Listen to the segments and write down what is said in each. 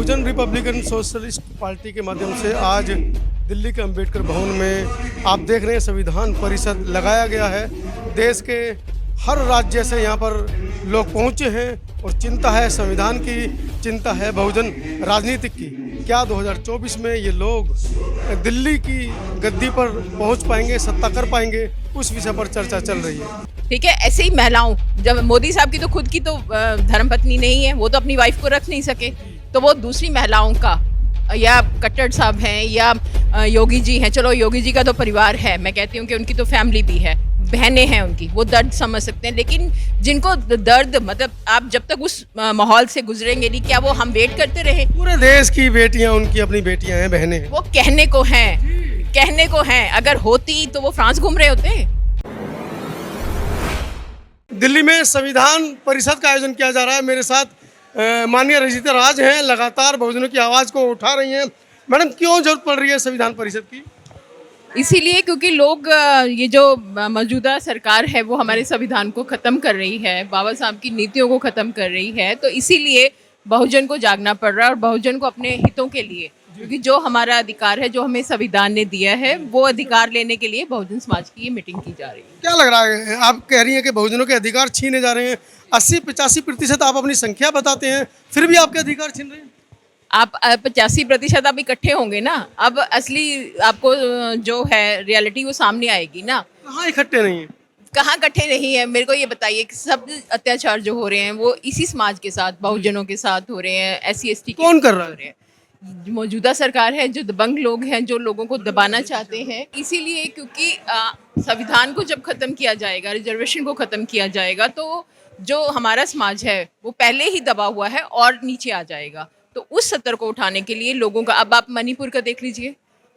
बहुजन Republican socialist party के माध्यम से आज दिल्ली के अंबेडकर भवन में आप देख रहे हैं संविधान परिषद लगाया गया है। देश के हर राज्य से यहाँ पर लोग पहुँचे हैं और चिंता है संविधान की, चिंता है बहुजन राजनीतिक की। क्या 2024 में ये लोग दिल्ली की गद्दी पर पहुँच पाएंगे, सत्ता कर पाएंगे, उस विषय पर चर्चा चल रही है। ठीक है, ऐसे ही महिलाओं, जब मोदी साहब की तो खुद की तो धर्मपत्नी नहीं है, वो तो अपनी वाइफ को रख नहीं सके, तो वो दूसरी महिलाओं का, या कट्टर साहब हैं या योगी जी हैं, चलो योगी जी का तो परिवार है, मैं कहती हूँ कि उनकी तो फैमिली भी है, बहनें हैं उनकी, वो दर्द समझ सकते हैं। लेकिन जिनको दर्द, मतलब आप जब तक उस माहौल से गुजरेंगे नहीं, क्या वो हम वेट करते रहे? पूरे देश की बेटियां उनकी अपनी बेटियां हैं, बहनें हैं। वो कहने को हैं, अगर होती तो वो फ्रांस घूम रहे होते। दिल्ली में संविधान परिषद का आयोजन किया जा रहा है। मेरे साथ माननीय रजिता राज हैं, लगातार बहुजनों की आवाज़ को उठा रही हैं। मैडम, क्यों जरूरत पड़ रही है संविधान परिषद की? इसीलिए क्योंकि लोग, ये जो मौजूदा सरकार है वो हमारे संविधान को ख़त्म कर रही है, बाबा साहब की नीतियों को ख़त्म कर रही है, तो इसीलिए बहुजन को जागना पड़ रहा है और बहुजन को अपने हितों के लिए, क्योंकि जो हमारा अधिकार है, जो हमें संविधान ने दिया है, वो अधिकार लेने के लिए बहुजन समाज की ये मीटिंग की जा रही है। क्या लग रहा है, आप कह रही हैं कि बहुजनों के अधिकार छीने जा रहे हैं, 80-85% आप अपनी संख्या बताते हैं, फिर भी आपके अधिकार छीन रहे हैं? आप 85% आप इकट्ठे होंगे ना, अब असली आपको जो है रियलिटी वो सामने आएगी ना। कहाँ इकट्ठे नहीं है? कहाँ इकट्ठे नहीं है, मेरे को ये बताइए कि सब अत्याचार जो हो रहे हैं वो इसी समाज के साथ, बहुजनों के साथ हो रहे हैं, SC/ST कौन कर रहा है? मौजूदा सरकार है, जो दबंग लोग हैं, जो लोगों को दबाना चाहते हैं। इसीलिए क्योंकि संविधान को जब खत्म किया जाएगा, रिजर्वेशन को खत्म किया जाएगा, तो जो हमारा समाज है वो पहले ही दबा हुआ है और नीचे आ जाएगा। तो उस सत्तर को उठाने के लिए लोगों का, अब आप मणिपुर का देख लीजिए,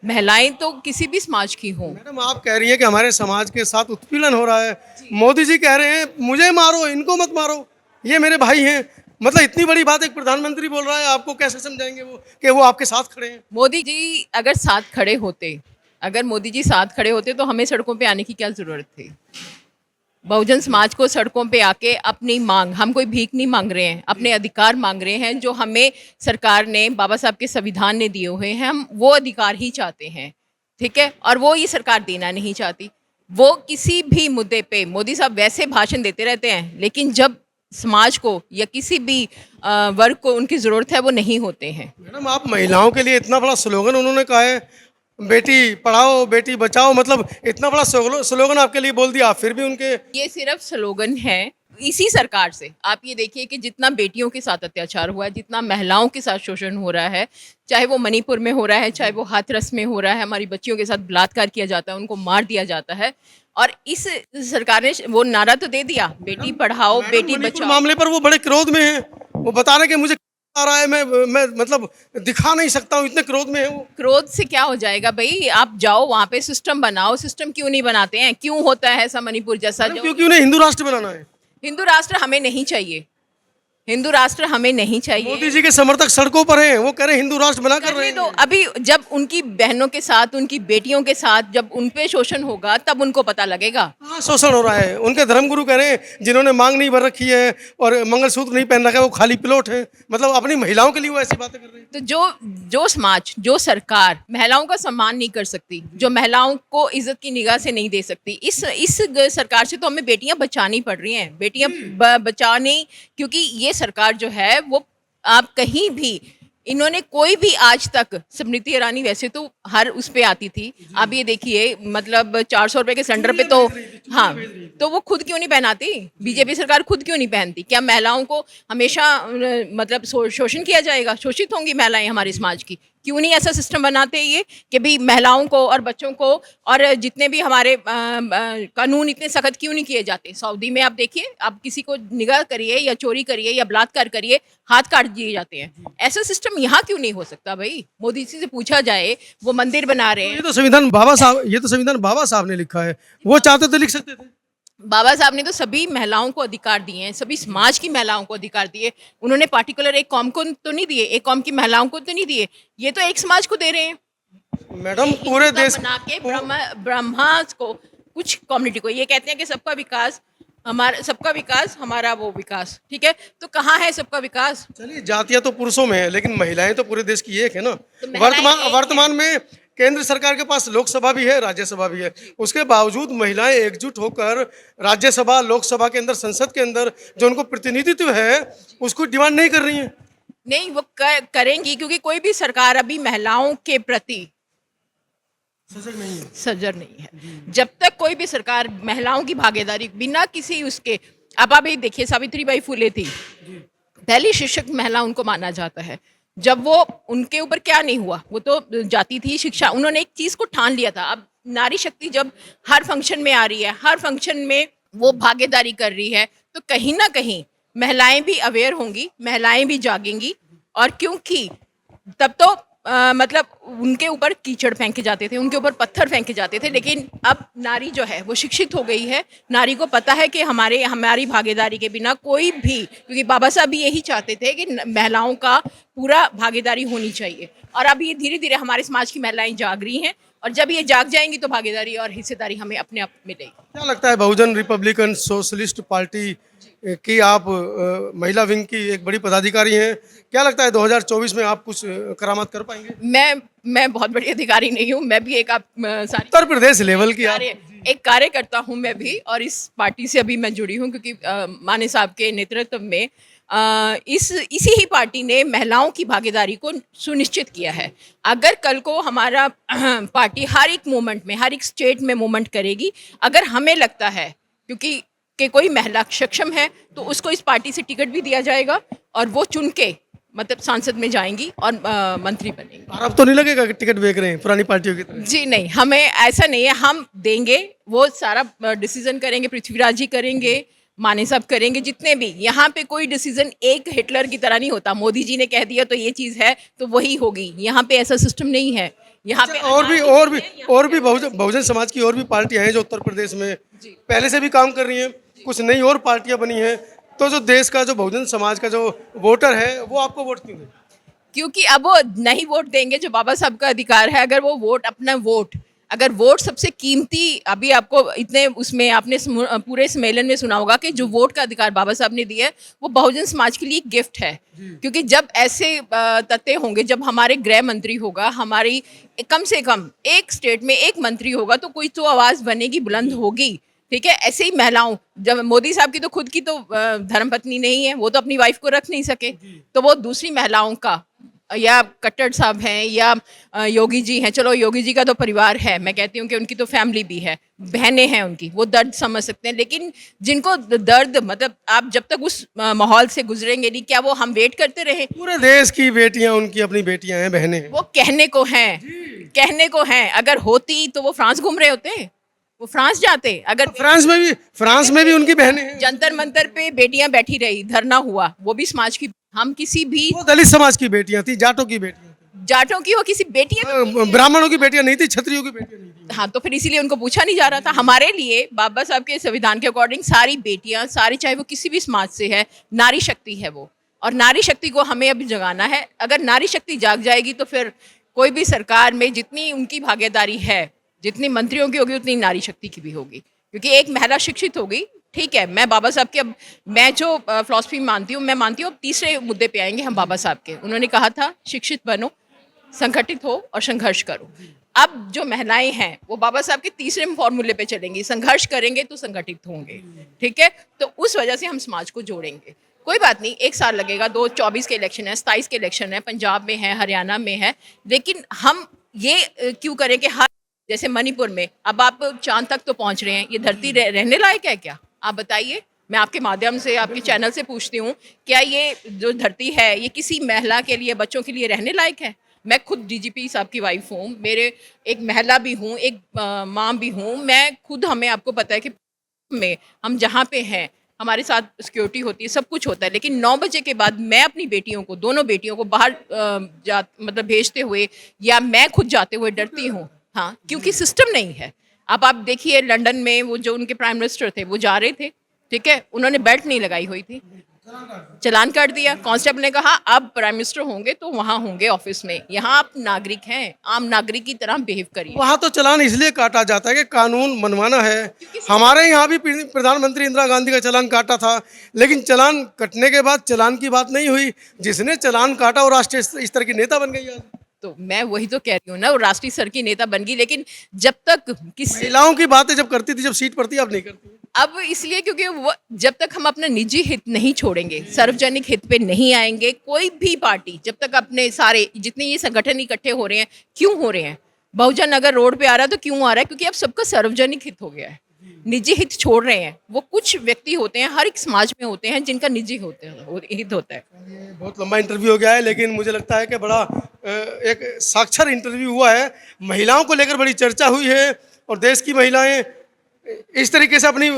महिलाएं तो किसी भी समाज की हों। मैडम, आप कह रही हैं कि हमारे समाज के साथ उत्पीड़न हो रहा है, मोदी जी कह रहे हैं मुझे मारो, इनको मत मारो, ये मेरे भाई हैं। मतलब इतनी बड़ी बात एक प्रधानमंत्री बोल रहा है, आपको कैसे समझाएंगे वो कि वो आपके साथ खड़े हैं? मोदी जी अगर साथ खड़े होते, अगर मोदी जी साथ खड़े होते तो हमें सड़कों पे आने की क्या ज़रूरत थी? बहुजन समाज को सड़कों पे आके अपनी मांग, हम कोई भीख नहीं मांग रहे हैं, अपने अधिकार मांग रहे हैं जो हमें सरकार ने, बाबा साहब के संविधान ने दिए हुए हैं, हम वो अधिकार ही चाहते हैं। ठीक है, और वो ये सरकार देना नहीं चाहती। वो किसी भी मुद्दे पे, मोदी साहब वैसे भाषण देते रहते हैं, लेकिन जब समाज को या किसी भी वर्ग को उनकी ज़रूरत है वो नहीं होते हैं। मैडम, आप महिलाओं के लिए इतना बड़ा स्लोगन उन्होंने कहा है, बेटी पढ़ाओ बेटी बचाओ, मतलब इतना बड़ा स्लोगन आपके लिए बोल दिया, फिर भी उनके। ये सिर्फ स्लोगन है इसी सरकार से। आप ये देखिए कि जितना बेटियों के साथ अत्याचार हुआ है, जितना महिलाओं के साथ शोषण हो रहा है, चाहे वो मणिपुर में हो रहा है, चाहे वो हाथरस में हो रहा है, हमारी बच्चियों के साथ बलात्कार किया जाता है, उनको मार दिया जाता है। और इस सरकार ने वो नारा तो दे दिया, बेटी पढ़ाओ बेटी बचाओ। मामले पर वो बड़े क्रोध में हैं, वो बता रहे कि मुझे आ रहा है, मैं मतलब दिखा नहीं सकता हूँ, इतने क्रोध में है वो। क्रोध से क्या हो जाएगा भाई? आप जाओ वहाँ पे सिस्टम बनाओ। सिस्टम क्यों नहीं बनाते हैं? क्यों होता है ऐसा मणिपुर जैसा? क्योंकि उन्हें हिंदू राष्ट्र बनाना है। हिंदू राष्ट्र हमें नहीं चाहिए, हिंदू राष्ट्र हमें नहीं चाहिए। मोदी जी के समर्थक सड़कों पर हैं, वो कह रहे हैं हिंदू राष्ट्र बना कर रहे हैं। तो अभी जब उनकी बहनों के साथ, उनकी बेटियों के साथ जब उन पे शोषण होगा तब उनको पता लगेगा। हाँ, शोषण हो रहा है। उनके धर्मगुरु कह रहे हैं जिन्होंने मांग नहीं भर रखी है और मंगलसूत्र नहीं पहन रखा है, वो खाली पिलोट है। मतलब अपनी महिलाओं के लिए वो ऐसी बातें कर रहे हैं। तो जो समाज, जो सरकार महिलाओं का सम्मान नहीं कर सकती, जो महिलाओं को इज्जत की निगाह से नहीं दे सकती, इस सरकार से तो हमें बेटियां बचानी पड़ रही हैं। बेटियां बचाने, क्योंकि ये सरकार जो है वो, आप कहीं भी, इन्होंने कोई भी आज तक, स्मृति ईरानी वैसे तो हर उस पे आती थी, आप ये देखिए, मतलब 400 रुपए के सिलेंडर पे तो, हाँ, तो वो खुद क्यों नहीं पहनाती? बीजेपी सरकार खुद क्यों नहीं पहनती? क्या महिलाओं को हमेशा मतलब शोषण किया जाएगा? शोषित होंगी महिलाएं हमारे समाज की? क्यों नहीं ऐसा सिस्टम बनाते ये कि भी महिलाओं को और बच्चों को, और जितने भी हमारे कानून इतने सख्त क्यों नहीं किए जाते? सऊदी में आप देखिए, आप किसी को निगाह करिए या चोरी करिए या बलात्कार करिए, हाथ काट दिए जाते हैं। ऐसा सिस्टम यहाँ क्यों नहीं हो सकता भाई? मोदी जी से पूछा जाए, वो मंदिर बना रहे हैं। ये तो संविधान बाबा साहब ने लिखा है, वो चाहते तो लिख सकते थे। बाबा साहब ने तो सभी महिलाओं को अधिकार दिए हैं, सभी समाज की महिलाओं को अधिकार दिए। उन्होंने पार्टिकुलर एक कौम को तो नहीं दिए, एक कौम की महिलाओं को तो नहीं दिए, ये तो एक समाज को दे रहे हैं। मैडम, पूरे देश बना के ब्रह्मा को, कुछ कम्युनिटी को ये कहते हैं कि सबका विकास, हमारा सबका विकास, हमारा वो विकास, ठीक है। तो कहाँ है सबका विकास? चलिए, जातियां तो पुरुषों में है, लेकिन महिलाएं तो पूरे देश की एक है ना। तो महिलाएं एक वर्तमान में केंद्र सरकार के पास लोकसभा भी है, राज्यसभा भी है। उसके बावजूद महिलाएं एकजुट होकर राज्यसभा, लोकसभा के अंदर, संसद के अंदर जो उनको प्रतिनिधित्व है, उसको डिमांड नहीं कर रही हैं। नहीं, वो करेंगी, क्योंकि कोई भी सरकार अभी महिलाओं के प्रति सजग नहीं है। सजग नहीं है। जब तक कोई भी सरकार महिलाओं की भागीदारी बिना किसी उसके, अब आप ये देखिए, सावित्रीबाई फुले थी, पहली शिक्षक महिला उनको माना जाता है। जब वो, उनके ऊपर क्या नहीं हुआ, वो तो जाती थी शिक्षा, उन्होंने एक चीज को ठान लिया था। अब नारी शक्ति जब हर फंक्शन में आ रही है, हर फंक्शन में वो भागीदारी कर रही है, तो कहीं ना कहीं महिलाएं भी अवेयर होंगी, महिलाएं भी जागेंगी। और क्योंकि तब तो मतलब उनके ऊपर कीचड़ फेंके जाते थे, उनके ऊपर पत्थर फेंके जाते थे, लेकिन अब नारी जो है वो शिक्षित हो गई है। नारी को पता है कि हमारी भागीदारी के बिना कोई भी, क्योंकि बाबा साहब भी यही चाहते थे कि महिलाओं का पूरा भागीदारी होनी चाहिए। और अब ये धीरे धीरे हमारे समाज की महिलाएं जाग रही हैं, और जब ये जाग जाएंगी तो भागीदारी और हिस्सेदारी हमें अपने आप मिलेगी। क्या लगता है, बहुजन रिपब्लिकन सोशलिस्ट पार्टी की आप महिला विंग की एक बड़ी पदाधिकारी हैं, क्या लगता है 2024 में आप कुछ करामात कर पाएंगे? मैं बहुत बड़ी अधिकारी नहीं हूँ, मैं भी एक सारी उत्तर प्रदेश लेवल की आप एक कार्यकर्ता हूँ मैं भी, और इस पार्टी से अभी मैं जुड़ी हूँ, क्योंकि माने साहब के नेतृत्व में इसी ही पार्टी ने महिलाओं की भागीदारी को सुनिश्चित किया है। अगर कल को हमारा पार्टी हर एक मूवमेंट में, हर एक स्टेट में मूवमेंट करेगी, अगर हमें लगता है क्योंकि कि कोई महिला सक्षम है, तो उसको इस पार्टी से टिकट भी दिया जाएगा, और वो चुन के मतलब सांसद में जाएंगी और मंत्री बनेंगी। और अब तो नहीं लगेगा कि टिकट बेच रहे हैं पुरानी पार्टियों की तरह? जी नहीं, हमें ऐसा नहीं है, हम देंगे, वो सारा डिसीजन करेंगे, पृथ्वीराज जी करेंगे, माने साहब करेंगे, जितने भी। यहाँ पे कोई डिसीजन एक हिटलर की तरह नहीं होता, मोदी जी ने कह दिया तो ये चीज़ है तो वही होगी, यहाँ पे ऐसा सिस्टम नहीं है। यहाँ पे और भी बहुजन समाज की और भी पार्टियां हैं जो उत्तर प्रदेश में पहले से भी काम कर रही हैं, कुछ नई और पार्टियां बनी हैं। तो जो देश का, जो बहुजन समाज का जो वोटर है, वो आपको वोट क्यों दे? क्योंकि अब वो नहीं वोट देंगे, जो बाबा साहब का अधिकार है। अगर वो वोट, अपना वोट, अगर वोट सबसे कीमती, अभी आपको इतने उसमें आपने पूरे सम्मेलन में सुना होगा कि जो वोट का अधिकार बाबा साहब ने दिया है, वो बहुजन समाज के लिए एक गिफ्ट है। क्योंकि जब ऐसे तथ्य होंगे, जब हमारे गृह मंत्री होगा, हमारी कम से कम एक स्टेट में एक मंत्री होगा, तो कोई तो आवाज़ बनेगी, बुलंद होगी। ठीक है, ऐसे ही महिलाओं, जब मोदी साहब की तो खुद की तो धर्मपत्नी नहीं है, वो तो अपनी वाइफ को रख नहीं सके, तो वो दूसरी महिलाओं का, या कट्टर साहब हैं, या योगी जी हैं, चलो योगी जी का तो परिवार है, मैं कहती हूँ कि उनकी तो फैमिली भी है, बहनें हैं उनकी, वो दर्द समझ सकते हैं। लेकिन जिनको दर्द, मतलब आप जब तक उस माहौल से गुजरेंगे नहीं, क्या वो हम वेट करते रहे? पूरे देश की बेटियां, उनकी अपनी बेटियां हैं, बहनें हैं। वो कहने को हैं, कहने को हैं, अगर होती तो वो फ्रांस घूम रहे होते, वो फ्रांस जाते। अगर फ्रांस में भी उनकी बहनें हैं। जंतर मंतर पे बेटियां बैठी रही, धरना हुआ, वो भी समाज की, हम किसी भी वो दलित समाज की बेटियां थी, जाटों की बेटियां थी। जाटों की, वो किसी बेटियां, ब्राह्मणों की बेटियां नहीं थी, क्षत्रियों की बेटियां नहीं थी। हाँ, तो फिर इसीलिए उनको पूछा नहीं जा रहा था। हमारे लिए बाबा साहब के संविधान के अकॉर्डिंग सारी बेटियां, सारी, चाहे वो किसी भी समाज से है, नारी शक्ति है वो, और नारी शक्ति को हमें अभी जगाना है। अगर नारी शक्ति जाग जाएगी तो फिर कोई भी सरकार में जितनी उनकी भागीदारी है, जितनी मंत्रियों की होगी, उतनी नारी शक्ति की भी होगी। क्योंकि एक महिला शिक्षित होगी, ठीक है, मैं बाबा साहब के, अब मैं जो फिलॉसफी मानती हूँ, मैं मानती हूँ अब तीसरे मुद्दे पे आएंगे हम बाबा साहब के। उन्होंने कहा था, शिक्षित बनो, संगठित हो और संघर्ष करो। अब जो महिलाएं हैं वो बाबा साहब के तीसरे फॉर्मूले पे चलेंगी, संघर्ष करेंगे तो संगठित होंगे, ठीक है। तो उस वजह से हम समाज को जोड़ेंगे। कोई बात नहीं, 1 साल लगेगा, 2024 के इलेक्शन है, 27 के इलेक्शन है, पंजाब में है, हरियाणा में है, लेकिन हम ये क्यों करें कि हर, जैसे मणिपुर में अब आप चांद तक तो पहुंच रहे हैं, ये धरती रहने लायक है क्या? आप बताइए। मैं आपके माध्यम से, आपके चैनल से पूछती हूँ, क्या ये जो धरती है, ये किसी महिला के लिए, बच्चों के लिए रहने लायक है? मैं खुद डीजीपी साहब की वाइफ हूँ, मेरे एक महिला भी हूँ, एक माँ भी हूँ, मैं खुद, हमें आपको पता है कि में हम जहाँ पे हैं, हमारे साथ सिक्योरिटी होती है, सब कुछ होता है, लेकिन 9 बजे के बाद मैं अपनी बेटियों को, दोनों बेटियों को बाहर मतलब भेजते हुए, या मैं खुद जाते हुए डरती हूँ। हाँ, क्योंकि सिस्टम नहीं है। अब आप देखिए, लंदन में वो जो उनके प्राइम मिनिस्टर थे, वो जा रहे थे, ठीक है, उन्होंने बेल्ट नहीं लगाई हुई थी, चलान काट दिया। कांस्टेबल ने कहा अब प्राइम मिनिस्टर होंगे तो वहां होंगे ऑफिस में, यहाँ आप नागरिक हैं, आम नागरिक की तरह बिहेव करिए। वहाँ तो चलान इसलिए काटा जाता है कि कानून मनवाना है। हमारे यहाँ भी प्रधानमंत्री इंदिरा गांधी का चलान काटा था, लेकिन चलान कटने के बाद चलान की बात नहीं हुई। जिसने चलान काटा वो राष्ट्रीय स्तर की नेता बन गई आज। तो मैं वही तो कह रही हूँ ना, वो राष्ट्रीय स्तर की नेता बन गई, लेकिन जब तक किसी महिलाओं की बातें जब करती थी, जब सीट पड़ती, अब नहीं करती। अब इसलिए क्योंकि जब तक हम अपना निजी हित नहीं छोड़ेंगे, सार्वजनिक हित पे नहीं आएंगे, कोई भी पार्टी जब तक अपने सारे जितने ये संगठन इकट्ठे हो रहे हैं, क्यों हो रहे हैं? बहुजन अगर रोड पे आ रहा है तो क्यों आ रहा है? क्योंकि अब सबका सार्वजनिक हित हो गया है, निजी हित छोड़ रहे हैं। वो कुछ व्यक्ति होते हैं, हर एक समाज में होते हैं जिनका निजी हित होता है। ये बहुत लंबा इंटरव्यू हो गया है, लेकिन मुझे लगता है कि बड़ा एक साक्षर इंटरव्यू हुआ है। महिलाओं को लेकर बड़ी चर्चा हुई है और देश की महिलाएं इस तरीके से अपनी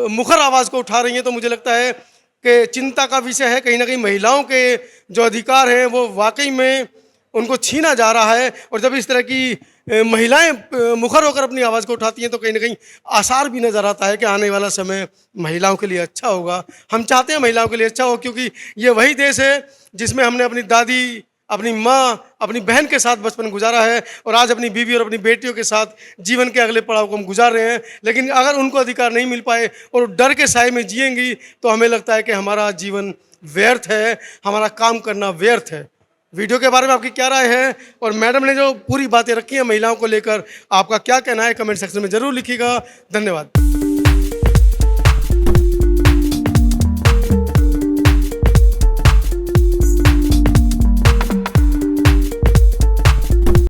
मुखर आवाज़ को उठा रही हैं, तो मुझे लगता है कि चिंता का विषय है। कहीं ना कहीं महिलाओं के जो अधिकार हैं वो वाकई में उनको छीना जा रहा है। और जब इस तरह की महिलाएं मुखर होकर अपनी आवाज़ को उठाती हैं तो कहीं ना कहीं आसार भी नज़र आता है कि आने वाला समय महिलाओं के लिए अच्छा होगा। हम चाहते हैं महिलाओं के लिए अच्छा हो, क्योंकि ये वही देश है जिसमें हमने अपनी दादी, अपनी माँ, अपनी बहन के साथ बचपन गुजारा है और आज अपनी बीवी और अपनी बेटियों के साथ जीवन के अगले पड़ाव को हम गुजार रहे हैं। लेकिन अगर उनको अधिकार नहीं मिल पाए और डर के साए में जिएंगी तो हमें लगता है कि हमारा जीवन व्यर्थ है, हमारा काम करना व्यर्थ है। वीडियो के बारे में आपकी क्या राय है और मैडम ने जो पूरी बातें रखी हैं महिलाओं को लेकर, आपका क्या कहना है? कमेंट सेक्शन में ज़रूर लिखिएगा। धन्यवाद।